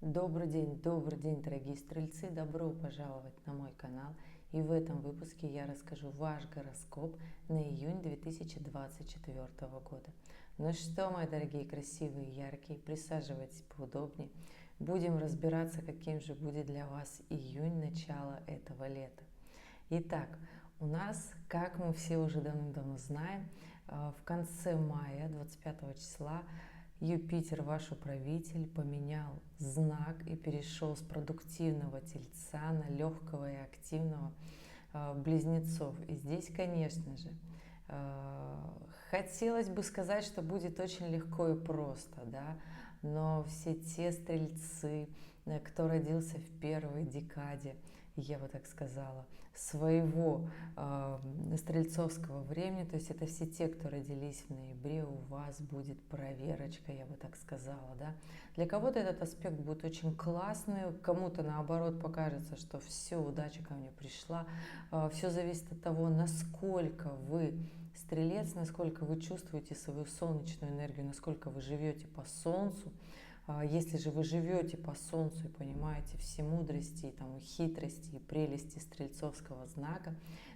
Добрый день, дорогие стрельцы! Добро пожаловать на мой канал. И в этом выпуске я расскажу ваш гороскоп на июнь 2024 года. Ну что, мои дорогие, красивые, яркие, присаживайтесь поудобнее. Будем разбираться, каким же будет для вас июнь, начало этого лета. Итак, у нас, как мы все уже давно знаем, в конце мая, 25 числа, Юпитер, ваш управитель, поменял знак и перешел с продуктивного Тельца на легкого и активного Близнецов. И здесь, конечно же, хотелось бы сказать, что будет очень легко и просто, да, но все те стрельцы, кто родился в первой декаде, я бы так сказала, своего стрельцовского времени, то есть это все те, кто родились в ноябре, у вас будет проверочка, я бы так сказала, да. Для кого-то этот аспект будет очень классный, кому-то наоборот покажется, что все, удача ко мне пришла. Все зависит от того, насколько вы стрелец, насколько вы чувствуете свою солнечную энергию, насколько вы живете по солнцу. Если же вы живете по солнцу и понимаете все мудрости, и там, хитрости и прелести стрельцовского знака,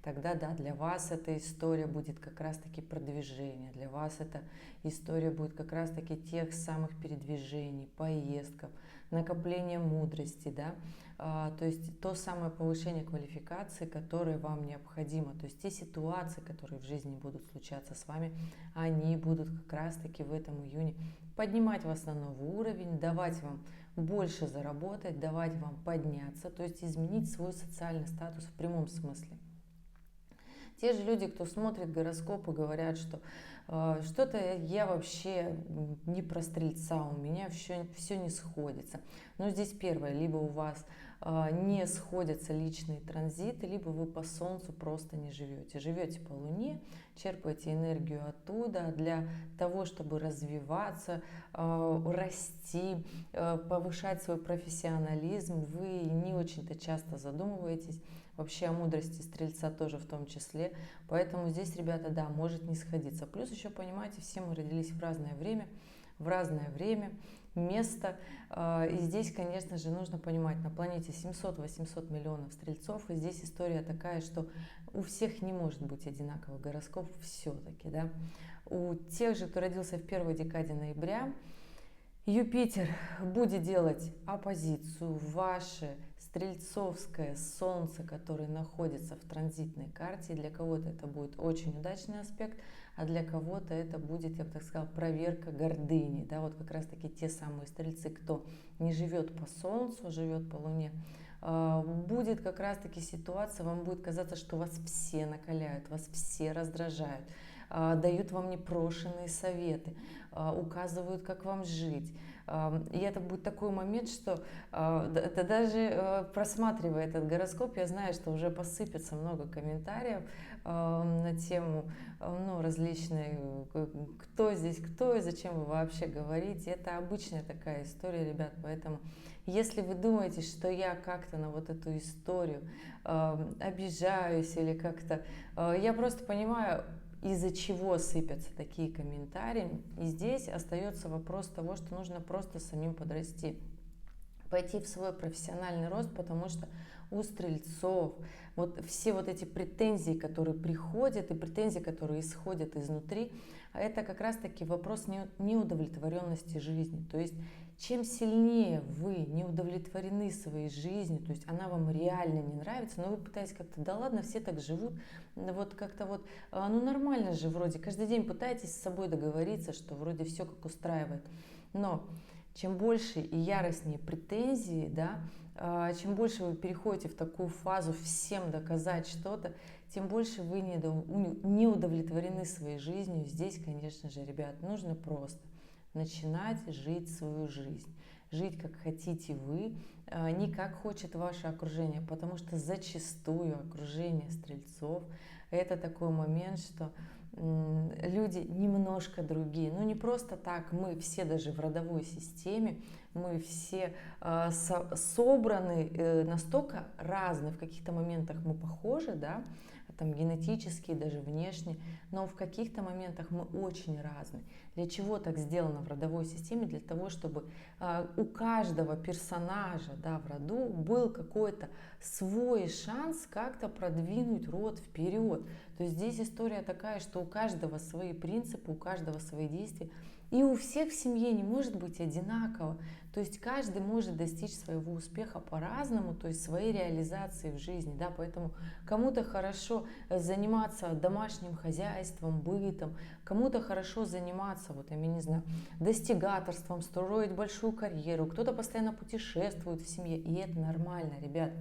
тогда да, для вас эта история будет как раз-таки продвижение, для вас эта история будет как раз-таки тех самых передвижений, поездков, накопления мудрости, да, то есть то самое повышение квалификации, которое вам необходимо, то есть те ситуации, которые в жизни будут случаться с вами, они будут как раз-таки в этом июне поднимать вас на новый уровень, давать вам больше заработать, давать вам подняться, то есть изменить свой социальный статус в прямом смысле. Те же люди, кто смотрит гороскопы, говорят, что что-то я вообще не про стрельца, у меня все не сходится. Но здесь первое, либо у вас не сходятся личные транзиты, либо вы по солнцу просто не живете. Живете по луне, черпаете энергию оттуда для того, чтобы развиваться, расти, повышать свой профессионализм. Вы не очень-то часто задумываетесь вообще о мудрости стрельца тоже в том числе. Поэтому здесь, ребята, да, может не сходиться. Плюс еще, понимаете, все мы родились в разное время, место. И здесь, конечно же, нужно понимать, на планете 700-800 миллионов стрельцов. И здесь история такая, что у всех не может быть одинаковый гороскоп все-таки, да. У тех же, кто родился в первой декаде ноября, Юпитер будет делать оппозицию в ваше стрельцовское солнце, которое находится в транзитной карте. Для кого-то это будет очень удачный аспект, а для кого-то это будет, я бы так сказала, проверка гордыни. Да, вот как раз таки те самые стрельцы, кто не живет по солнцу, живет по луне, будет как раз таки ситуация, вам будет казаться, что вас все накаляют, вас все раздражают, дают вам непрошенные советы, указывают, как вам жить. И это будет такой момент, что это даже просматривая этот гороскоп, я знаю, что уже посыпется много комментариев на тему различной, кто здесь кто и зачем вы вообще говорите. Это обычная такая история, ребят, поэтому если вы думаете, что я как-то на вот эту историю обижаюсь или как-то, я просто понимаю, из-за чего сыпятся такие комментарии. И здесь остается вопрос того, что нужно просто самим подрасти, пойти в свой профессиональный рост, потому что у стрельцов вот все вот эти претензии, которые приходят, и претензии, которые исходят изнутри, это как раз-таки вопрос неудовлетворенности жизни. То есть чем сильнее вы не удовлетворены своей жизнью, то есть она вам реально не нравится, но вы пытаетесь как-то, да ладно, все так живут, вот как-то вот, ну нормально же вроде, каждый день пытаетесь с собой договориться, что вроде все как устраивает, но чем больше и яростнее претензии, да, чем больше вы переходите в такую фазу всем доказать что-то, тем больше вы не удовлетворены своей жизнью. Здесь, конечно же, ребят, нужно просто начинать жить свою жизнь. Жить, как хотите вы, не как хочет ваше окружение, потому что зачастую окружение стрельцов – это такой момент, что люди немножко другие. Ну, не просто так, мы все даже в родовой системе, мы все собраны настолько разные, в каких-то моментах мы похожи, да, там генетически, даже внешне, но в каких-то моментах мы очень разные. Для чего так сделано в родовой системе? Для того, чтобы у каждого персонажа, да, в роду был какой-то свой шанс как-то продвинуть род вперед. То есть здесь история такая, что у каждого свои принципы, у каждого свои действия. И у всех в семье не может быть одинаково. То есть каждый может достичь своего успеха по-разному, то есть своей реализации в жизни. Да? Поэтому кому-то хорошо заниматься домашним хозяйством, бытом, кому-то хорошо заниматься, вот я не знаю, достигаторством, строить большую карьеру, кто-то постоянно путешествует в семье, и это нормально, ребят.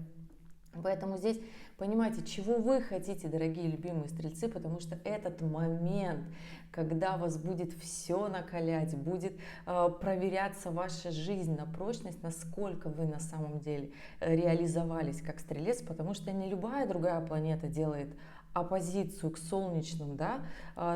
Поэтому здесь понимаете, чего вы хотите, дорогие любимые стрельцы, потому что этот момент, когда вас будет все накалять, будет проверяться ваша жизнь на прочность, насколько вы на самом деле реализовались как стрелец, потому что не любая другая планета делает оппозицию к солнечным, да,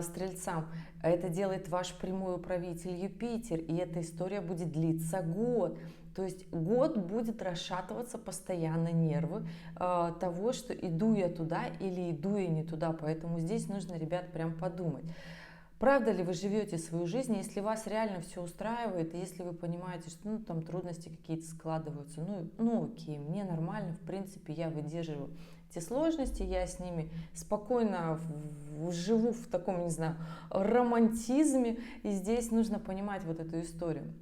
стрельцам. Это делает ваш прямой управитель Юпитер, и эта история будет длиться год. То есть год будет расшатываться постоянно нервы того, что иду я туда или иду я не туда. Поэтому здесь нужно, ребят, прям подумать. Правда ли вы живете свою жизнь, если вас реально все устраивает, если вы понимаете, что там трудности какие-то складываются, ну окей, мне нормально, в принципе, я выдерживаю эти сложности, я с ними спокойно живу в таком, не знаю, романтизме, и здесь нужно понимать вот эту историю.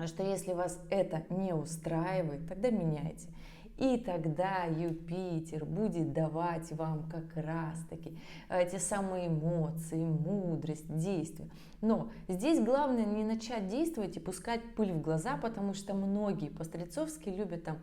Что если вас это не устраивает, тогда меняйте. И тогда Юпитер будет давать вам как раз-таки те самые эмоции, мудрость, действия. Но здесь главное не начать действовать и пускать пыль в глаза, потому что многие по-стрельцовски любят там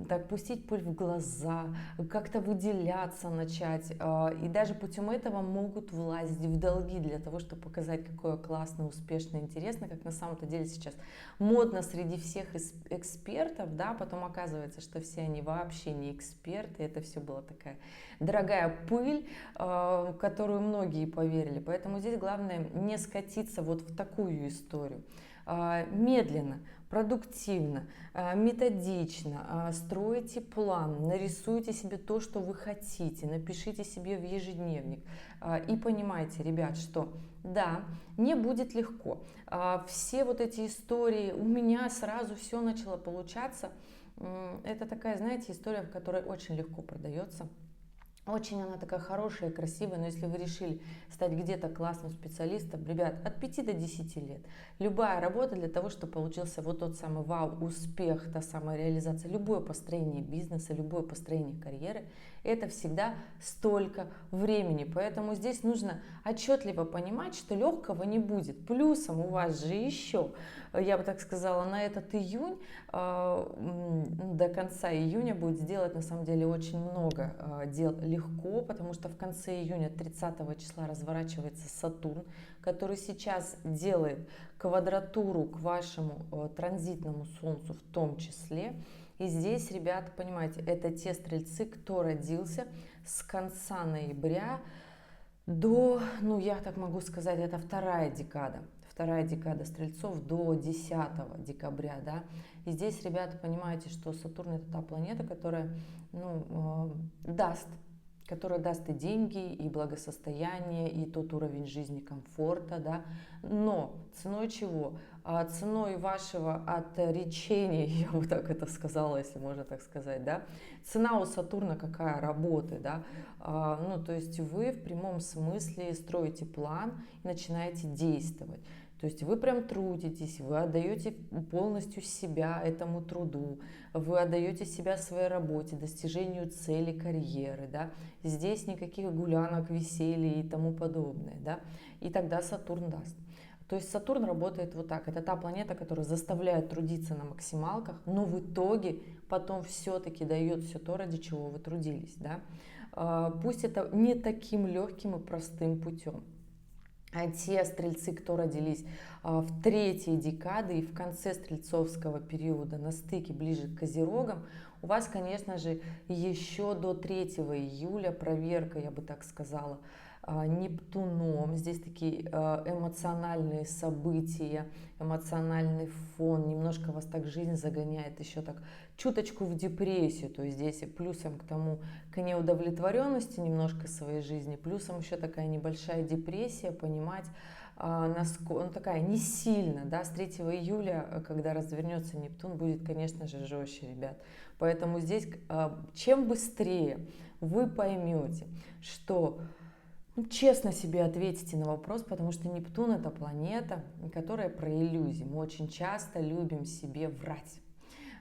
так пустить пыль в глаза, как-то выделяться начать. И даже путем этого могут влазить в долги для того, чтобы показать, какое классное, успешное, интересное, как на самом-то деле сейчас модно среди всех экспертов, да, потом оказывается, что все они вообще не эксперты, это все была такая дорогая пыль, в которую многие поверили. Поэтому здесь главное не скатиться вот в такую историю. Медленно, продуктивно, методично стройте план, нарисуйте себе то, что вы хотите, напишите себе в ежедневник и понимайте, ребят, что да, не будет легко. Все вот эти истории, у меня сразу все начало получаться, это такая, знаете, история, в которой очень легко продается. Очень она такая хорошая, красивая, но если вы решили стать где-то классным специалистом, ребят, от 5 до 10 лет. Любая работа для того, чтобы получился вот тот самый вау-успех, та самая реализация, любое построение бизнеса, любое построение карьеры, это всегда столько времени. Поэтому здесь нужно отчетливо понимать, что легкого не будет. Плюсом у вас же еще, я бы так сказала, на этот июнь, до конца июня будет сделать на самом деле очень много дел легко, потому что в конце июня 30 числа разворачивается Сатурн, который сейчас делает квадратуру к вашему транзитному Солнцу в том числе. И здесь, ребята, понимаете, это те стрельцы, кто родился с конца ноября до, ну я так могу сказать, это вторая декада стрельцов до 10 декабря, да. И здесь, ребята, понимаете, что Сатурн это та планета, которая, даст и деньги, и благосостояние, и тот уровень жизни комфорта, да. Но ценой чего? Ценой вашего отречения, я бы так это сказала, если можно так сказать, да. Цена у Сатурна какая? Работы, да. То есть вы в прямом смысле строите план и начинаете действовать. То есть вы прям трудитесь, вы отдаете полностью себя этому труду, вы отдаете себя своей работе, достижению цели карьеры, да. Здесь никаких гулянок, веселья и тому подобное, да. И тогда Сатурн даст. То есть Сатурн работает вот так. Это та планета, которая заставляет трудиться на максималках, но в итоге потом все-таки дает все то, ради чего вы трудились, да. Пусть это не таким легким и простым путем. А те стрельцы, кто родились в третьей декаде и в конце стрельцовского периода, на стыке ближе к Козерогам, у вас, конечно же, еще до 3 июля проверка, я бы так сказала, Нептуном. Здесь такие эмоциональные события, эмоциональный фон, немножко вас так жизнь загоняет еще так чуточку в депрессию, то есть здесь плюсом к тому, к неудовлетворенности немножко своей жизни, плюсом еще такая небольшая депрессия, понимать, насколько, ну, такая не сильно, да, с 3 июля, когда развернется Нептун, будет, конечно же, жестче, ребят. Поэтому здесь, чем быстрее вы поймете, что честно себе ответите на вопрос, потому что Нептун — это планета, которая про иллюзии. Мы очень часто любим себе врать.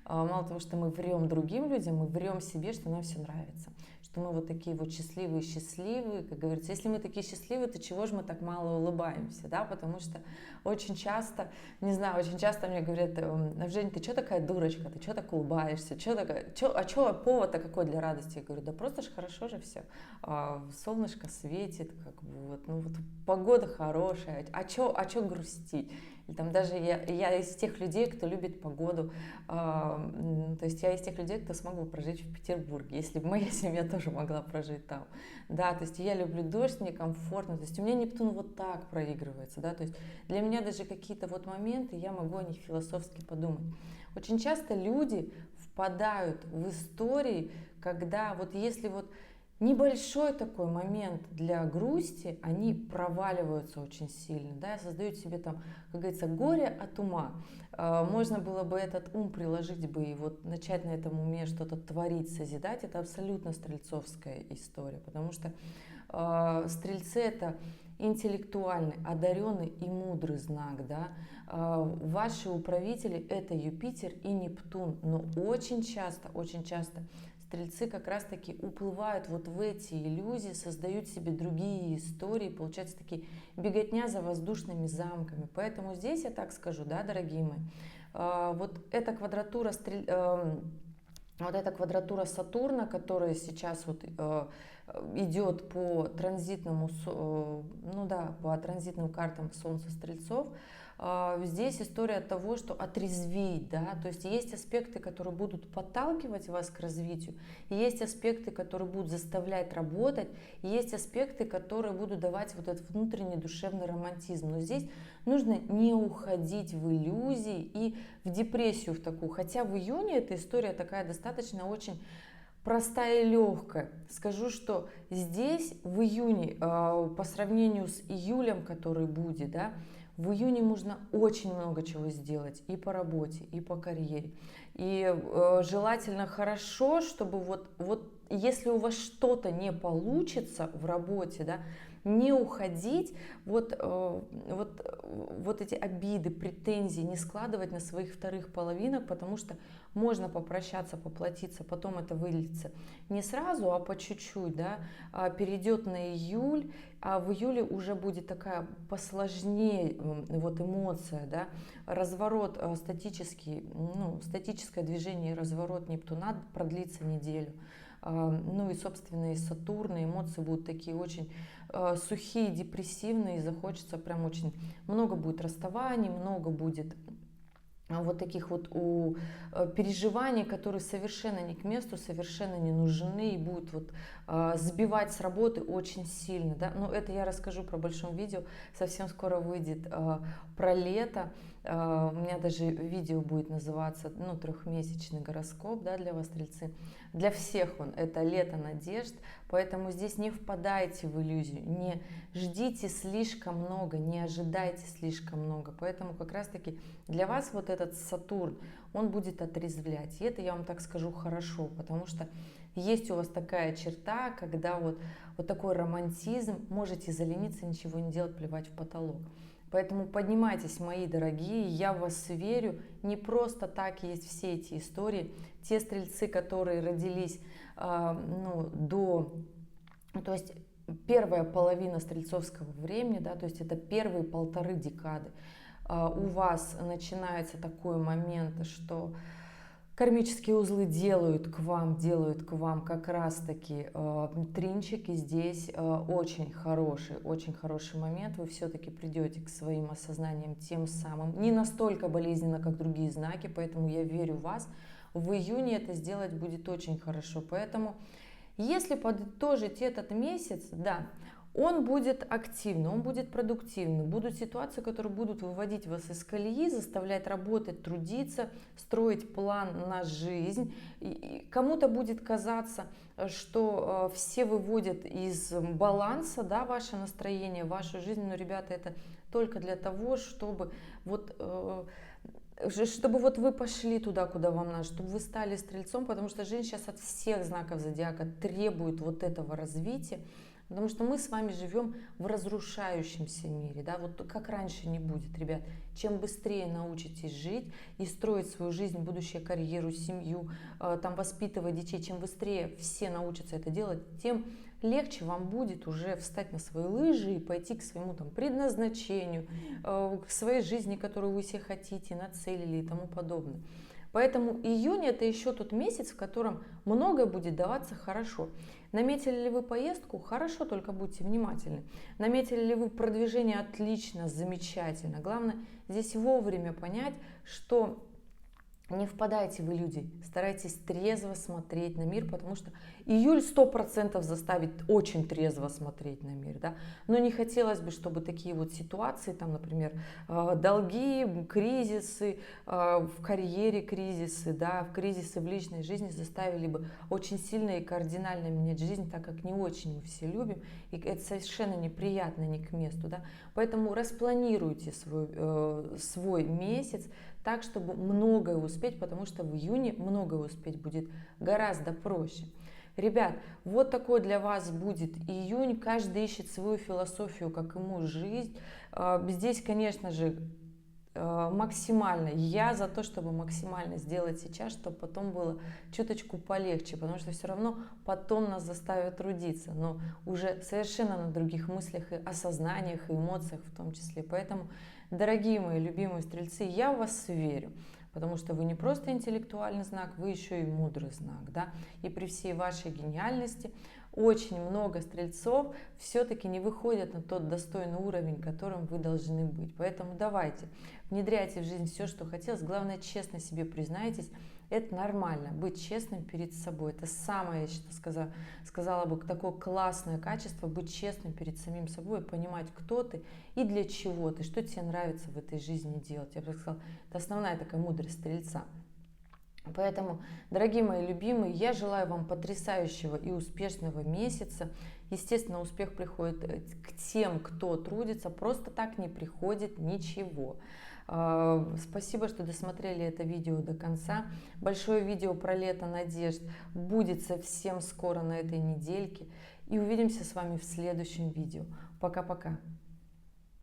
Мало того, что мы врем другим людям, мы врем себе, что нам все нравится. Что мы вот такие вот счастливые, как говорится. Если мы такие счастливые, то чего же мы так мало улыбаемся, да? Потому что очень часто, не знаю, очень часто мне говорят: Жень, ты что такая дурочка, ты что так улыбаешься, что повод-то какой для радости? Я говорю: да просто ж хорошо же все, солнышко светит, как бы вот, ну вот погода хорошая, а чё грустить? И там даже я из тех людей, кто любит погоду, то есть я из тех людей, кто смог бы прожить в Петербурге, если бы моя семья тоже могла прожить там. Да, то есть я люблю дождь, мне комфортно, то есть у меня Нептун вот так проигрывается, да, то есть для меня даже какие-то вот моменты, я могу о них философски подумать. Очень часто люди впадают в истории, когда вот если вот небольшой такой момент для грусти, они проваливаются очень сильно, да, создают себе там, как говорится, горе от ума. Можно было бы этот ум приложить бы и вот начать на этом уме что-то творить, созидать. Это абсолютно стрельцовская история, потому что стрельцы — это интеллектуальный, одаренный и мудрый знак, да. Ваши управители — это Юпитер и Нептун, но очень часто стрельцы как раз-таки уплывают вот в эти иллюзии, создают себе другие истории, получается такие беготня за воздушными замками. Поэтому здесь я так скажу, да, дорогие мои, вот эта квадратура Сатурна, которая сейчас вот идет по транзитному, ну да, по транзитным картам Солнца Стрельцов, здесь история того, что отрезвить, да, то есть есть аспекты, которые будут подталкивать вас к развитию, есть аспекты, которые будут заставлять работать, есть аспекты, которые будут давать вот этот внутренний душевный романтизм. Но здесь нужно не уходить в иллюзии и в депрессию в такую, хотя в июне эта история такая достаточно очень простая и легкая. Скажу, что здесь в июне, по сравнению с июлем, который будет, да, в июне можно очень много чего сделать и по работе, и по карьере. И желательно хорошо, чтобы вот если у вас что-то не получится в работе, да, не уходить, вот эти обиды, претензии не складывать на своих вторых половинок, потому что можно попрощаться, поплатиться, потом это выльется не сразу, а по чуть-чуть, да, перейдет на июль, а в июле уже будет такая посложнее вот эмоция, да, разворот статический, ну, статическое движение и разворот Нептуна продлится неделю. Ну и, собственно, и Сатурн, эмоции будут такие очень сухие, депрессивные, и захочется прям очень много будет расставаний, много будет вот таких вот переживаний, которые совершенно не к месту, совершенно не нужны и будут вот сбивать с работы очень сильно, да. Но это я расскажу про большом видео, совсем скоро выйдет про лето. У меня даже видео будет называться, ну, 3-месячный гороскоп, да, для вас, стрельцы. Для всех он, это лето надежд, поэтому здесь не впадайте в иллюзию, не ждите слишком много, не ожидайте слишком много. Поэтому как раз-таки для вас вот этот Сатурн, он будет отрезвлять. И это я вам так скажу хорошо, потому что есть у вас такая черта, когда вот такой романтизм, можете залениться, ничего не делать, плевать в потолок. Поэтому поднимайтесь, мои дорогие, я в вас верю. Не просто так есть все эти истории. Те стрельцы, которые родились, то есть первая половина стрельцовского времени, да, то есть это первые 1,5 декады, у вас начинается такой момент, что кармические узлы делают к вам как раз-таки тринчики. Здесь очень хороший момент. Вы все-таки придете к своим осознаниям тем самым. Не настолько болезненно, как другие знаки, поэтому я верю в вас. В июне это сделать будет очень хорошо. Поэтому, если подытожить этот месяц, да, Он будет активный, он будет продуктивный. Будут ситуации, которые будут выводить вас из колеи, заставлять работать, трудиться, строить план на жизнь. И кому-то будет казаться, что все выводят из баланса, да, ваше настроение, вашу жизнь. Но, ребята, это только для того, чтобы вот вы пошли туда, куда вам надо, чтобы вы стали стрельцом, потому что жизнь сейчас от всех знаков зодиака требует вот этого развития. Потому что мы с вами живем в разрушающемся мире, да, вот как раньше не будет, ребят. Чем быстрее научитесь жить и строить свою жизнь, будущую карьеру, семью, там воспитывать детей, чем быстрее все научатся это делать, тем легче вам будет уже встать на свои лыжи и пойти к своему там предназначению, к своей жизни, которую вы себе хотите, нацелили и тому подобное. Поэтому июнь это еще тот месяц, в котором многое будет даваться хорошо. Наметили ли вы поездку? Хорошо, только будьте внимательны. Наметили ли вы продвижение? Отлично, замечательно. Главное здесь вовремя понять, что не впадайте в иллюзии, старайтесь трезво смотреть на мир, потому что июль 100% заставит очень трезво смотреть на мир, да? Но не хотелось бы, чтобы такие вот ситуации, там, например, долги, кризисы, в карьере кризисы, да, в кризисы в личной жизни заставили бы очень сильно и кардинально менять жизнь, так как не очень мы все любим, и это совершенно неприятно, не к месту, да? Поэтому распланируйте свой месяц так, чтобы многое успеть, потому что в июне многое успеть будет гораздо проще. Ребят, вот такой для вас будет июнь. Каждый ищет свою философию, как ему жизнь. Здесь, конечно же, максимально. Я за то, чтобы максимально сделать сейчас, чтобы потом было чуточку полегче, потому что все равно потом нас заставят трудиться, но уже совершенно на других мыслях и осознаниях, и эмоциях в том числе. Поэтому, дорогие мои любимые стрельцы, я в вас верю. Потому что вы не просто интеллектуальный знак, вы еще и мудрый знак, да, и при всей вашей гениальности очень много стрельцов все-таки не выходят на тот достойный уровень, которым вы должны быть. Поэтому давайте, внедряйте в жизнь все, что хотелось, главное, честно себе признайтесь, это нормально, быть честным перед собой. Это самое, я считаю, сказала бы, такое классное качество, быть честным перед самим собой, понимать, кто ты и для чего ты, что тебе нравится в этой жизни делать. Я бы сказала, это основная такая мудрость стрельца. Поэтому, дорогие мои любимые, я желаю вам потрясающего и успешного месяца. Естественно, успех приходит к тем, кто трудится, просто так не приходит ничего. Спасибо, что досмотрели это видео до конца. Большое видео про лето надежд будет совсем скоро на этой недельке. И увидимся с вами в следующем видео. Пока-пока.